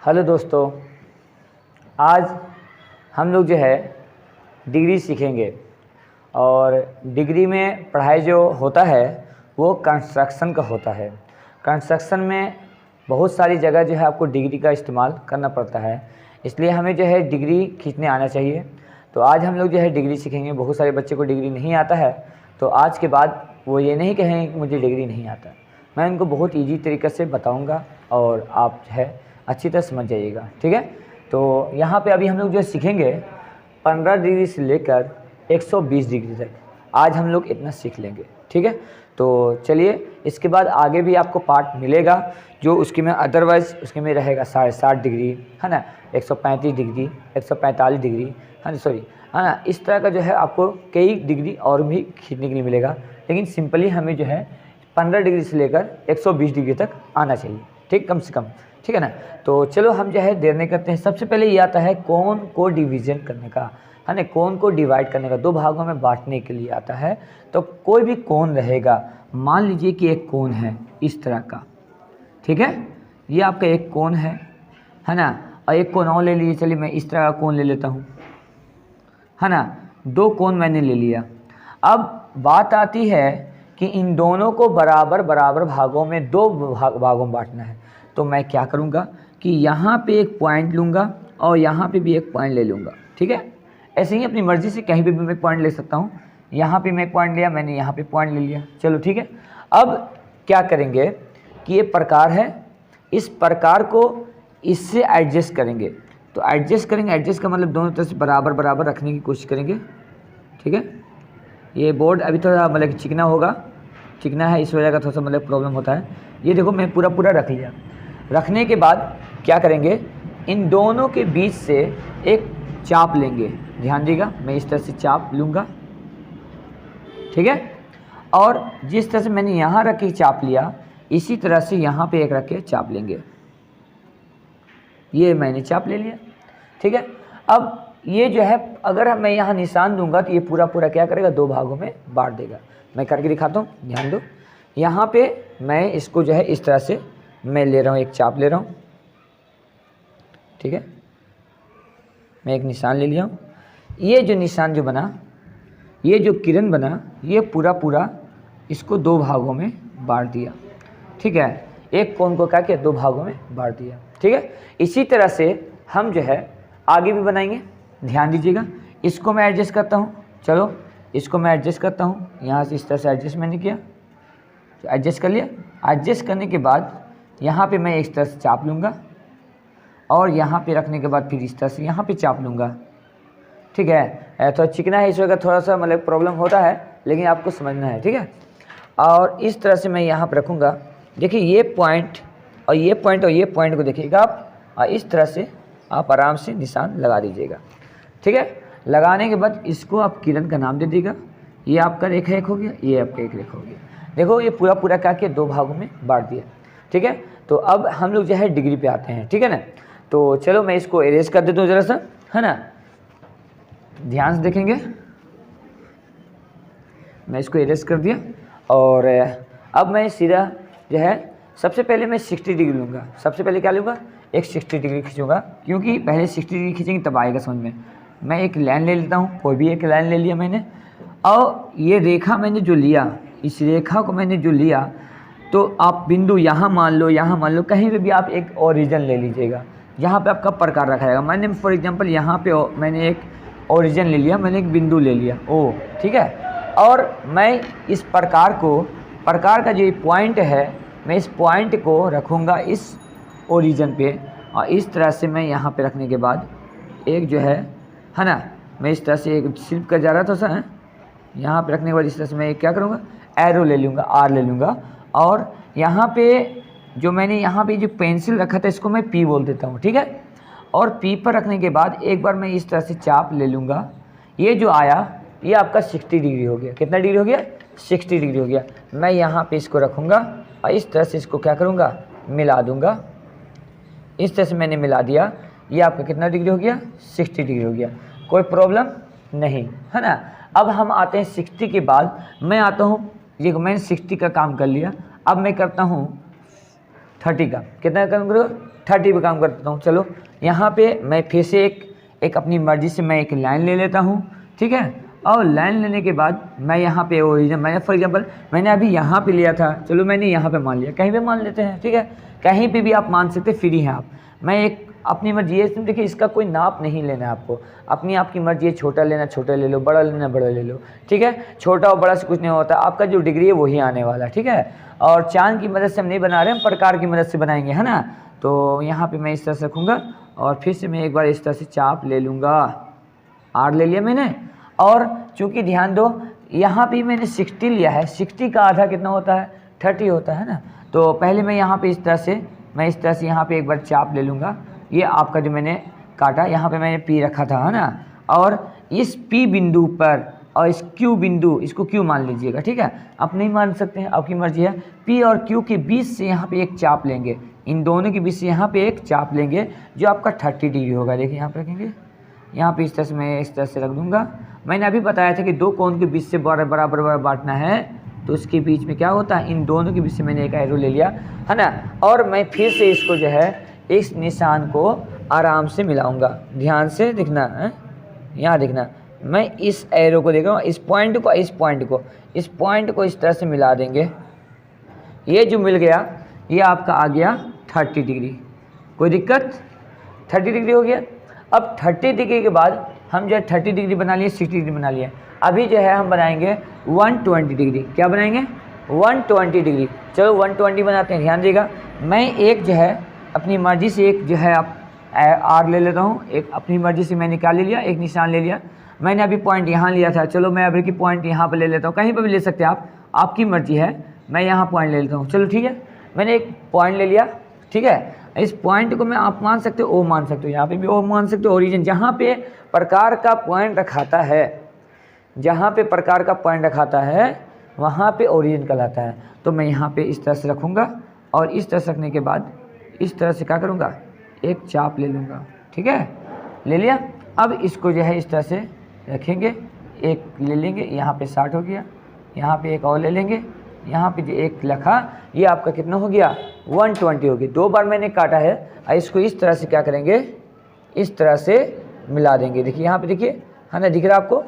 Hello दोस्तों, आज हम लोग जो है डिग्री सीखेंगे। और डिग्री में पढ़ाई जो होता है वो कंस्ट्रक्शन का होता है। कंस्ट्रक्शन में बहुत सारी जगह जो है आपको डिग्री का इस्तेमाल करना पड़ता है, इसलिए हमें जो है डिग्री खींचने आना चाहिए। तो आज हम लोग जो है डिग्री सीखेंगे। बहुत सारे बच्चे को डिग्री नहीं आता है, तो आज के बाद वो ये नहीं कहेंगे कि मुझे डिग्री नहीं आता। मैं उनको बहुत ईजी तरीके से बताऊँगा और आप जो है अच्छी तरह समझ जाइएगा, ठीक है। तो यहाँ पे अभी हम लोग जो सीखेंगे 15 डिग्री से लेकर 120 डिग्री तक। आज हम लोग इतना सीख लेंगे, ठीक है। तो चलिए, इसके बाद आगे भी आपको पार्ट मिलेगा जो उसके में अदरवाइज़ उसके में रहेगा 60 डिग्री, है ना, 135 डिग्री, 145 डिग्री, है ना, सॉरी, है ना। इस तरह का जो है आपको कई डिग्री और भी खींचने के लिए मिलेगा, लेकिन सिंपली हमें जो है 15 डिग्री से लेकर 120 डिग्री तक आना चाहिए, ठीक, कम से कम, ठीक है ना। तो चलो हम जो है देर नहीं करते हैं। सबसे पहले ये आता है कोण को डिवीज़न करने का, है ना, कोण को डिवाइड करने का, दो भागों में बांटने के लिए आता है। तो कोई भी कोण रहेगा, मान लीजिए कि एक कोण है इस तरह का, ठीक है, ये आपका एक कोण है ना। और एक कोण और ले लीजिए, चलिए मैं इस तरह का कोण ले लेता हूँ, है ना। दो कोण मैंने ले लिया। अब बात आती है कि इन दोनों को बराबर बराबर भागों में, दो भागों में बांटना है। तो मैं क्या करूँगा कि यहाँ पे एक पॉइंट लूँगा और यहाँ पे भी एक पॉइंट ले लूँगा, ठीक है। ऐसे ही अपनी मर्ज़ी से कहीं पे भी मैं पॉइंट ले सकता हूँ। यहाँ पे मैं एक पॉइंट लिया, मैंने यहाँ पे पॉइंट ले लिया, चलो ठीक है। अब क्या करेंगे कि ये प्रकार है, इस प्रकार को इससे एडजस्ट करेंगे। तो एडजस्ट करेंगे, एडजस्ट का मतलब दोनों तरफ से बराबर बराबर रखने की कोशिश करेंगे, ठीक है। ये बोर्ड अभी थोड़ा मतलब चिकना होगा, चिकना है, इस वजह का थोड़ा सा मतलब प्रॉब्लम होता है। ये देखो मैं पूरा पूरा रख लिया। रखने के बाद क्या करेंगे, इन दोनों के बीच से एक चाप लेंगे। ध्यान दीजिएगा, मैं इस तरह से चाप लूँगा, ठीक है। और जिस तरह से मैंने यहाँ रख के चाप लिया, इसी तरह से यहाँ पे एक रख के चाप लेंगे। ये मैंने चाप ले लिया, ठीक है। अब ये जो है अगर मैं यहाँ निशान दूंगा तो ये पूरा पूरा क्या करेगा, दो भागों में बांट देगा। मैं करके दिखाता हूँ, ध्यान दो। यहाँ पे मैं इसको जो है इस तरह से मैं ले रहा हूँ, एक चाप ले रहा हूँ, ठीक है। मैं एक निशान ले लिया हूँ। ये जो निशान जो बना, ये जो किरण बना, ये पूरा पूरा इसको दो भागों में बांट दिया, ठीक है। एक कोण को क्या किया, दो भागों में बांट दिया, ठीक है। इसी तरह से हम जो है आगे भी बनाएंगे। ध्यान दीजिएगा, इसको मैं एडजस्ट करता हूँ, चलो इसको मैं एडजस्ट करता हूँ। यहाँ से इस तरह से एडजस्ट मैंने किया, तो एडजस्ट कर लिया। एडजस्ट करने के बाद यहाँ पे मैं इस तरह से चाप लूँगा और यहाँ पे रखने के बाद फिर इस तरह से यहाँ पे चाप लूँगा, ठीक है। तो चिकना है, इस वजह थोड़ा सा मतलब प्रॉब्लम होता है, लेकिन आपको समझना है, ठीक है। और इस तरह से मैं यहाँ पर रखूँगा। देखिए ये पॉइंट और ये पॉइंट और ये पॉइंट को देखिएगा आप, और इस तरह से आप आराम से निशान लगा दीजिएगा, ठीक है। लगाने के बाद इसको आप किरण का नाम दे दीजिएगा। ये आपका रेखा एक हो गया, ये आपका एक रेखा हो गया। देखो ये पूरा पूरा क्या किया, दो भागों में बांट दिया, ठीक है। तो अब हम लोग जो है डिग्री पे आते हैं, ठीक है ना। तो चलो मैं इसको इरेज कर देता हूँ ज़रा सा, है ना। ध्यान से देखेंगे, मैं इसको इरेज कर दिया। और अब मैं सीधा जो है सबसे पहले मैं 60 डिग्री लूँगा। सबसे पहले क्या लूँगा, एक 60 डिग्री खींचूँगा, क्योंकि पहले 60 डिग्री खींचेंगे तब आएगा समझ में। मैं एक लाइन ले लेता हूँ, कोई भी एक लाइन ले लिया मैंने, और ये रेखा मैंने जो लिया, इस रेखा को मैंने जो लिया, तो आप बिंदु यहाँ मान लो, यहाँ मान लो, कहीं पे भी आप एक ओरिजिन ले लीजिएगा। यहाँ पे आपका प्रकार रखा जाएगा। मैंने फॉर एग्जांपल यहाँ पे मैंने एक ओरिजिन ले लिया, मैंने एक बिंदु ले लिया ओ, ठीक है। और मैं इस प्रकार को, प्रकार का जो पॉइंट है, मैं इस पॉइंट को रखूँगा इस ओरिजिन पे, और इस तरह से मैं यहाँ पे रखने के बाद एक जो है ना, मैं इस तरह से एक स्लिप कर जा रहा था सर, यहाँ पे रखने के बाद इस तरह से मैं क्या करूँगा, एरो ले लूँगा, आर ले लूँगा। और यहाँ पे जो मैंने यहाँ पे जो पेंसिल रखा था इसको मैं पी बोल देता हूँ, ठीक है। और पी पर रखने के बाद एक बार मैं इस तरह से चाप ले लूँगा। ये जो आया ये आपका 60 डिग्री हो गया। कितना डिग्री हो गया, 60 डिग्री हो गया। मैं यहाँ पे इसको रखूँगा और इस तरह से इसको क्या करूँगा, मिला दूँगा। इस तरह से मैंने मिला दिया, ये आपका कितना डिग्री हो गया, 60 डिग्री हो गया। कोई प्रॉब्लम नहीं, है ना। अब हम आते हैं 60 के बाद मैं आता हूँ, ये मैंने 60 का काम कर लिया। अब मैं करता हूँ 30 का। कितना काम करूँगा, 30 पे काम करता हूँ। चलो यहाँ पे मैं फिर से एक अपनी मर्ज़ी से मैं एक लाइन ले लेता हूँ, ठीक है। और लाइन लेने के बाद मैं यहाँ पे ओरिजिन, मैंने फॉर एग्जांपल मैंने अभी यहाँ पे लिया था, चलो मैंने यहाँ पे मान लिया, कहीं पे मान लेते हैं, ठीक है। कहीं पे भी आप मान सकते, फ्री हैं आप। मैं एक अपनी मर्जी, ये देखिए इसका कोई नाप नहीं लेना है आपको, अपनी आपकी मर्जी है, छोटा लेना छोटा ले लो, बड़ा लेना बड़ा ले लो, ठीक है। छोटा और बड़ा से कुछ नहीं होता, आपका जो डिग्री है वही आने वाला है, ठीक है। और चांद की मदद से हम नहीं बना रहे, हम प्रकार की मदद से बनाएंगे, है ना। तो यहाँ पे मैं इस तरह से रखूँगा और फिर से मैं एक बार इस तरह से चाप ले लूँगा, आर ले लिया मैंने। और चूँकि ध्यान दो यहाँ पे मैंने 60 लिया है, 60 का आधा कितना होता है, 30 होता है ना। तो पहले मैं यहाँ पे इस तरह से यहाँ पे एक बार चाप ले लूँगा। ये आपका जो मैंने काटा, यहाँ पे मैंने पी रखा था, है ना। और इस पी बिंदु पर और इस क्यू बिंदु, इसको क्यू मान लीजिएगा, ठीक है। आप नहीं मान सकते हैं, आपकी मर्जी है। पी और क्यू के बीच से यहाँ पे एक चाप लेंगे, इन दोनों के बीच से यहाँ पे एक चाप लेंगे जो आपका 30 डिग्री होगा। देखिए यहाँ पे रखेंगे, यहाँ पे इस तरह से मैं इस तरह से रख दूँगा। मैंने अभी बताया था कि दो कोण के बीच से बराबर बांटना है, तो उसके बीच में क्या होता है, इन दोनों के बीच से मैंने एक एरो ले लिया, है ना। और मैं फिर से इसको जो है इस निशान को आराम से मिलाऊंगा, ध्यान से दिखना है, यहाँ दिखना। मैं इस एरो को देख रहा हूँ, इस पॉइंट को इस तरह से मिला देंगे। ये जो मिल गया ये आपका आ गया 30 डिग्री, कोई दिक्कत, 30 डिग्री हो गया। अब 30 डिग्री के बाद हम जो है 30 डिग्री बना लिए, 60 डिग्री बना लिए। अभी जो है हम बनाएंगे 120 डिग्री। क्या बनाएंगे, 120 डिग्री। चलो 120 बनाते हैं, ध्यान देगा। मैं एक जो है अपनी मर्ज़ी से एक जो है आप आर ले लेता हूँ, एक अपनी मर्ज़ी से मैंने क्या ले लिया, एक निशान ले लिया। मैंने अभी पॉइंट यहाँ लिया था, चलो मैं अभी की पॉइंट यहाँ पर ले लेता हूँ, कहीं पर भी ले सकते हैं आप, आपकी मर्ज़ी है। मैं यहाँ पॉइंट ले लेता हूँ, चलो ठीक है। मैंने एक पॉइंट ले लिया, ठीक है। इस पॉइंट को मैं आप मान सकते हो ओ मान सकते हो, यहाँ पे भी ओ मान सकते हो। ओरिजिन जहाँ पे प्रकार का पॉइंट रखाता है, जहाँ पे प्रकार का पॉइंट रखाता है वहाँ पे ओरिजिन कहलाता है। तो मैं यहाँ पे इस तरह से रखूँगा और इस तरह से रखने के बाद इस तरह से क्या करूँगा, एक चाप ले लूँगा, ठीक है, ले लिया। अब इसको जो है इस तरह से रखेंगे, एक ले लेंगे, यहाँ पे 60 हो गया, यहाँ पे एक और ले लेंगे, यहाँ पे जो एक लिखा ये आपका कितना हो गया, 120 हो गया। 2 बार मैंने काटा है और इसको इस तरह से क्या करेंगे, इस तरह से मिला देंगे। देखिए यहाँ पे देखिए, है ना, दिख रहा है आपको,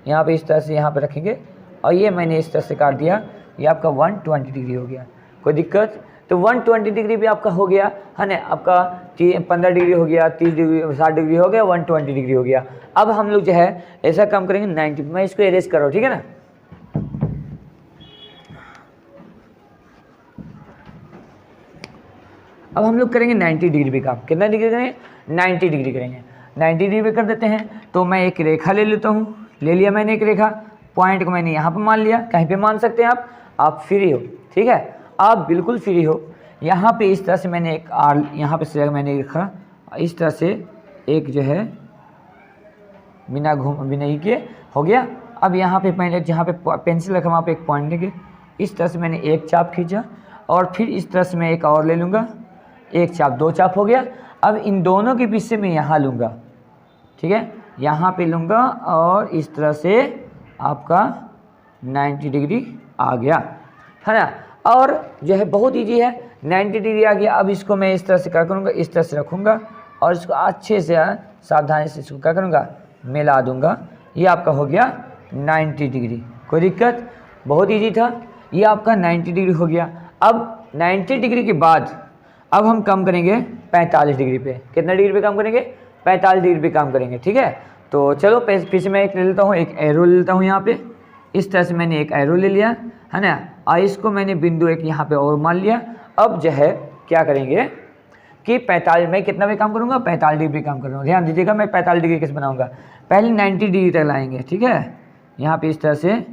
यहाँ पे इस तरह से यहाँ पे रखेंगे और ये मैंने इस तरह से काट दिया, ये आपका 120 डिग्री हो गया, कोई दिक्कत। तो 120 डिग्री भी आपका हो गया, है ना, आपका 15 डिग्री हो गया, 30 डिग्री, 60 डिग्री हो गया, 120 डिग्री हो गया। अब हम लोग जो है ऐसा काम करेंगे 90, मैं इसको एरेज कर रहा हूँ, ठीक है ना। अब हम लोग करेंगे 90 डिग्री पे काम। कितना डिग्री करेंगे, 90 डिग्री करेंगे। 90 डिग्री पे कर देते हैं। तो मैं एक रेखा ले लेता हूँ, ले लिया मैंने एक रेखा, पॉइंट को मैंने यहाँ पे मान लिया, कहीं पे मान सकते हैं आप फ्री हो, ठीक है, आप बिल्कुल फ्री हो। यहाँ पे इस तरह से मैंने एक आर यहाँ पे से मैंने रखा, इस तरह से एक जो है बिना ही किए हो गया। अब यहाँ पे मैंने जहाँ पे पेंसिल रखा वहाँ पे एक पॉइंट लेके इस तरह से मैंने एक चाप खींचा और फिर इस तरह से मैं एक और ले लूँगा, एक चाप, 2 चाप हो गया। अब इन दोनों के बीच से मैं यहाँ लूँगा, ठीक है, यहाँ पे लूँगा और इस तरह से आपका 90 डिग्री आ गया, है ना। और जो है बहुत ईजी है, 90 डिग्री आ गया। अब इसको मैं इस तरह से क्या करूँगा, इस तरह से रखूँगा और इसको अच्छे से सावधानी से इसको क्या करूँगा, मिला दूँगा। ये आपका हो गया 90 डिग्री, कोई दिक्कत, बहुत ईजी था। ये आपका 90 डिग्री हो गया। अब 90 डिग्री के बाद अब हम काम करेंगे 45 डिग्री पे। कितना डिग्री पे काम करेंगे, 45 डिग्री पे काम करेंगे, ठीक है। तो चलो फिर से मैं एक ले लेता हूँ, एक एरो ले लेता हूँ। यहाँ पे इस तरह से मैंने एक एरो ले लिया, है ना, और इसको मैंने बिंदु एक यहाँ पे और मान लिया। अब जो है क्या करेंगे कि 45, मैं कितना पे काम करूँगा, 45 डिग्री पे काम कर रहा हूँ। ध्यान दीजिएगा, मैं 45 डिग्री कैसे बनाऊँगा, पहले 90 डिग्री तक लाएंगे, ठीक है। यहाँ पे इस तरह से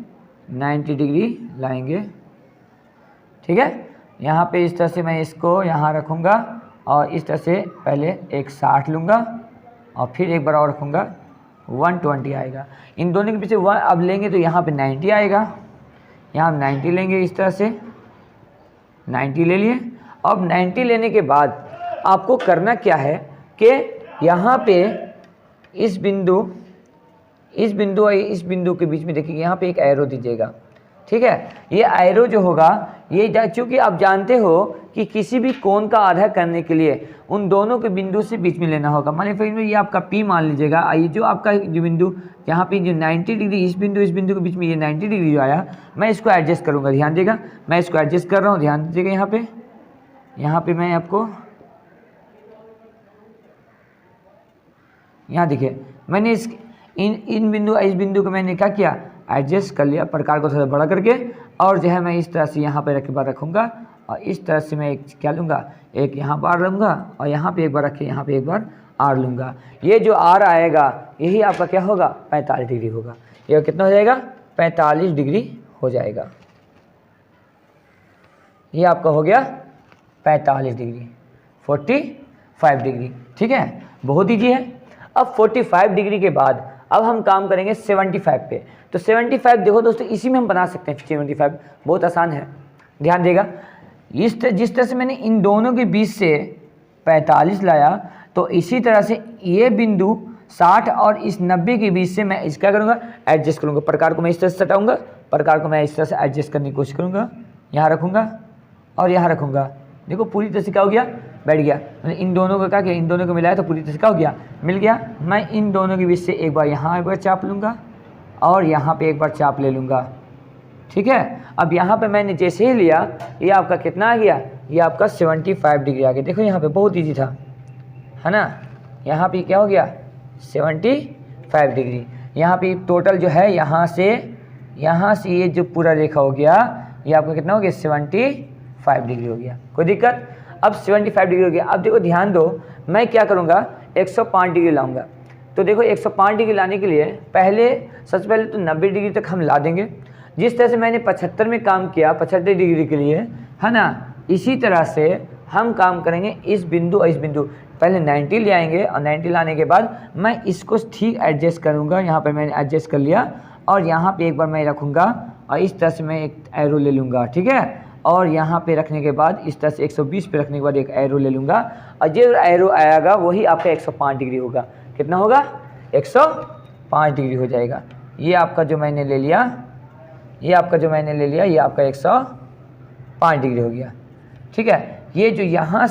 90 डिग्री लाएंगे, ठीक है। यहाँ पे इस तरह से मैं इसको यहाँ रखूँगा और इस तरह से पहले एक 60 लूँगा और फिर एक बार और रखूँगा, 120 आएगा। इन दोनों के पीछे 1 अब लेंगे तो यहाँ पे 90 आएगा, यहाँ हम 90 लेंगे, इस तरह से 90 ले लिए। अब 90 लेने के बाद आपको करना क्या है कि यहाँ पे इस बिंदु और इस बिंदु के बीच में देखिए यहाँ पे एक एरो दीजिएगा, ठीक है। ये एरो जो होगा, ये चूँकि आप जानते हो कि किसी भी कोण का आधा करने के लिए उन दोनों के बिंदु से बीच में लेना होगा। मान लीजिए ये आपका P मान लीजिएगा, ये जो आपका जो बिंदु यहाँ पे जो 90 डिग्री इस बिंदु के बीच में ये 90 डिग्री जो आया, मैं इसको एडजस्ट करूँगा। ध्यान देगा, मैं इसको एडजस्ट कर रहा हूँ, ध्यान दीजिएगा। यहाँ पे मैं आपको यहाँ देखिए, मैंने इस बिंदु को मैंने क्या किया, एडजस्ट कर लिया प्रकार को थोड़ा बड़ा करके, और जो है मैं इस तरह से यहाँ पे रख के बार रखूँगा, और इस तरह से मैं एक क्या लूँगा, एक यहाँ बार लूँगा, और यहाँ पे एक बार रख के यहाँ पे एक बार आर लूँगा। ये जो आर आएगा यही आपका क्या होगा, 45 डिग्री होगा। ये कितना हो जाएगा, 45 डिग्री हो जाएगा। ये आपका हो गया 45 डिग्री, 45 डिग्री। ठीक है, बहुत ईजी है। अब 45 डिग्री के बाद अब हम काम करेंगे 75 पे। तो 75 देखो दोस्तों, इसी में हम बना सकते हैं 75, बहुत आसान है। ध्यान देगा, जिस तरह से मैंने इन दोनों के बीच से 45 लाया, तो इसी तरह से ये बिंदु 60 और इस 90 के बीच से मैं इसका करूँगा, एडजस्ट करूँगा। प्रकार को मैं इस तरह से सटाऊँगा, प्रकार को मैं इस तरह से एडजस्ट करने की कोशिश करूँगा। यहाँ रखूँगा और यहाँ रखूँगा। देखो पूरी तरह से क्या हो गया, बैठ गया। मैंने इन दोनों को क्या किया, इन दोनों को मिलाया तो पूरी तरह से क्या हो गया, मिल गया। मैं इन दोनों के बीच से एक बार यहाँ एक बार चाप लूँगा और यहाँ पे एक बार चाप ले लूँगा। ठीक है, अब यहाँ पे मैंने जैसे ही लिया, ये आपका कितना आ गया, ये आपका 75 डिग्री आ गया। देखो यहाँ पे बहुत ईजी था, है ना। यहाँ पे क्या हो गया, 75 डिग्री। यहाँ पे टोटल जो है यहाँ से ये जो पूरा रेखा हो गया, ये आपका कितना हो गया, 75 डिग्री हो गया। कोई दिक्कत, अब 75 डिग्री हो गया। अब देखो ध्यान दो, मैं क्या करूँगा, 105 डिग्री लाऊंगा। तो देखो 105 डिग्री लाने के लिए सबसे पहले तो 90 डिग्री तक हम ला देंगे। जिस तरह से मैंने 75 में काम किया 75 डिग्री के लिए, है ना, इसी तरह से हम काम करेंगे इस बिंदु और इस बिंदु। पहले 90 ले आएंगे और 90 लाने के बाद मैं इसको ठीक एडजस्ट करूँगा। यहाँ पर मैंने एडजस्ट कर लिया और यहाँ पे एक बार मैं रखूँगा और इस तरह से मैं एक एरो ले लूँगा। ठीक है, और यहाँ पे रखने के बाद इस तरह से 120 पे रखने के बाद एक एरो ले लूँगा, और जो एरो आएगा वही आपका 105 डिग्री होगा। कितना होगा, 105 डिग्री हो जाएगा। ये आपका जो मैंने ले लिया, ये आपका 105 डिग्री हो गया। ठीक है, ये जो यहाँ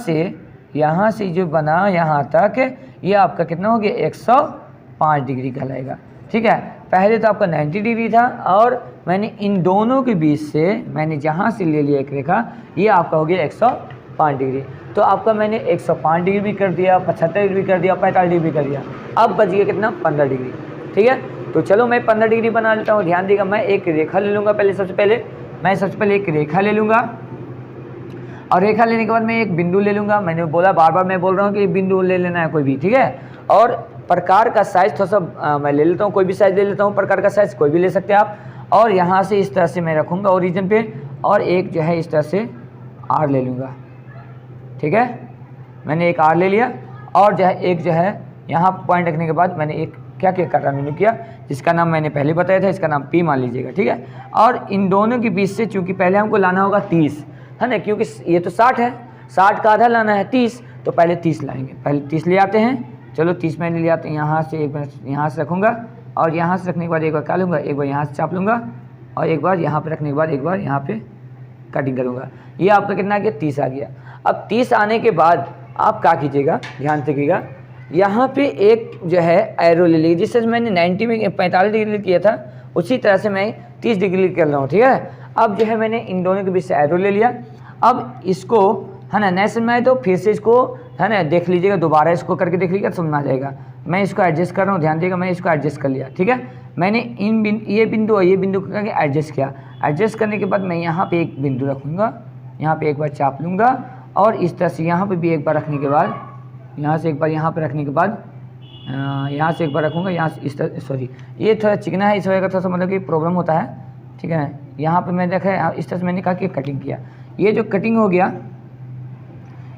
से जो बना यहाँ तक, ये आपका कितना हो गया, 105 डिग्री कहलाएगा। ठीक है, पहले तो आपका 90 डिग्री था और मैंने इन दोनों के बीच से मैंने जहाँ से ले लिया एक रेखा, ये आपका हो गया 105 डिग्री। तो आपका मैंने 105 डिग्री भी कर दिया, 75 डिग्री भी कर दिया, 45 डिग्री भी कर दिया। अब बच गया कितना, 15 डिग्री। ठीक है, तो चलो मैं 15 डिग्री बना लेता हूँ। ध्यान देगा, मैं एक रेखा ले लूँगा। सबसे पहले एक रेखा ले लूँगा, और रेखा लेने के बाद मैं एक बिंदु ले लूँगा। मैंने बोला, बार बार मैं बोल रहा हूँ कि बिंदु ले लेना है कोई भी। ठीक है, और प्रकार का साइज़ थोड़ा सा मैं ले लेता हूँ, कोई भी साइज़ ले लेता हूँ। प्रकार का साइज़ कोई भी ले सकते हैं आप। और यहाँ से इस तरह से मैं रखूँगा ओरिजिन पे, और एक जो है इस तरह से आर ले लूँगा। ठीक है, मैंने एक आर ले लिया, और जो है एक जो है यहाँ पॉइंट रखने के बाद मैंने एक क्या कर रहा मैंने किया, जिसका नाम मैंने पहले बताया था, इसका नाम P मान लीजिएगा। ठीक है, और इन दोनों के बीच से चूँकि पहले हमको लाना होगा 30, है ना, क्योंकि ये तो 60 है, 60 का आधा लाना है 30, तो पहले 30 लाएंगे। पहले 30 ले आते हैं। चलो 30 मैंने लिया, तो यहाँ से एक बार यहाँ से रखूँगा, और यहाँ से रखने के बाद एक बार क्या लूँगा, एक बार यहाँ से चाप लूँगा, और एक बार यहाँ पे रखने के बाद एक बार यहाँ पे कटिंग करूँगा। ये आपका कितना आ गया, 30 आ गया। अब 30 आने के बाद आप क्या कीजिएगा, ध्यान से कीजिएगा, यहाँ पे एक जो है एरो ले लीजिए। जिस तरह से मैंने 90 में 45 डिग्री किया था, उसी तरह से मैं 30 डिग्री कर रहा हूँ। ठीक है, अब जो है मैंने इन दोनों के बीच से एरो ले लिया। अब इसको, है ना, नहीं समझ में आए तो फिर से इसको, है ना, देख लीजिएगा, दोबारा इसको करके देख लीजिएगा, समझ में आ जाएगा। मैं इसको एडजस्ट कर रहा हूँ, ध्यान देगा, मैं इसको एडजस्ट कर लिया। ठीक है, मैंने ये बिंदु और ये बिंदु को करके एडजस्ट किया। एडजस्ट करने के बाद मैं यहाँ पे एक बिंदु रखूँगा, यहाँ पे एक बार चाप लूँगा, और इस तरह से यहाँ पे भी एक बार रखने के बाद, यहाँ से एक बार यहाँ पे रखने के बाद, यहाँ से एक बार रखूँगा, यहाँ से इस तरह, सॉरी ये थोड़ा चिकना है, इस वजह का थोड़ा सा मतलब कि प्रॉब्लम होता है। ठीक है ना, यहाँ पे मैंने देखा इस तरह से मैंने कहा कि कटिंग किया। ये जो कटिंग हो गया,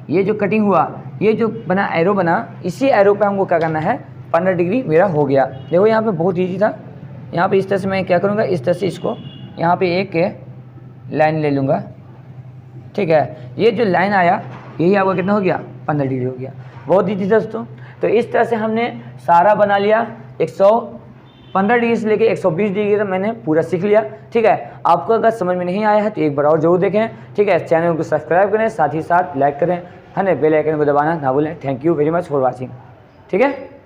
ये जो कटिंग हुआ, ये जो बना एरो बना, इसी एरो पे हमको क्या करना है, 15 डिग्री मेरा हो गया। देखो यहाँ पे बहुत ईजी था। यहाँ पे इस तरह से मैं क्या करूँगा, इस तरह से इसको यहाँ पे एक लाइन ले लूँगा। ठीक है, ये जो लाइन आया यही आपका कितना हो गया, 15 डिग्री हो गया। बहुत ईजी दोस्तों। तो इस तरह से हमने सारा बना लिया 15 डिग्री से लेके 120 डिग्री तक मैंने पूरा सीख लिया। ठीक है, आपको अगर समझ में नहीं आया है तो एक बार और जरूर देखें। ठीक है, चैनल को सब्सक्राइब करें, साथ ही साथ लाइक करें, है ना, बेल आइकन को दबाना ना भूलें। Thank you very much for watching. ठीक है।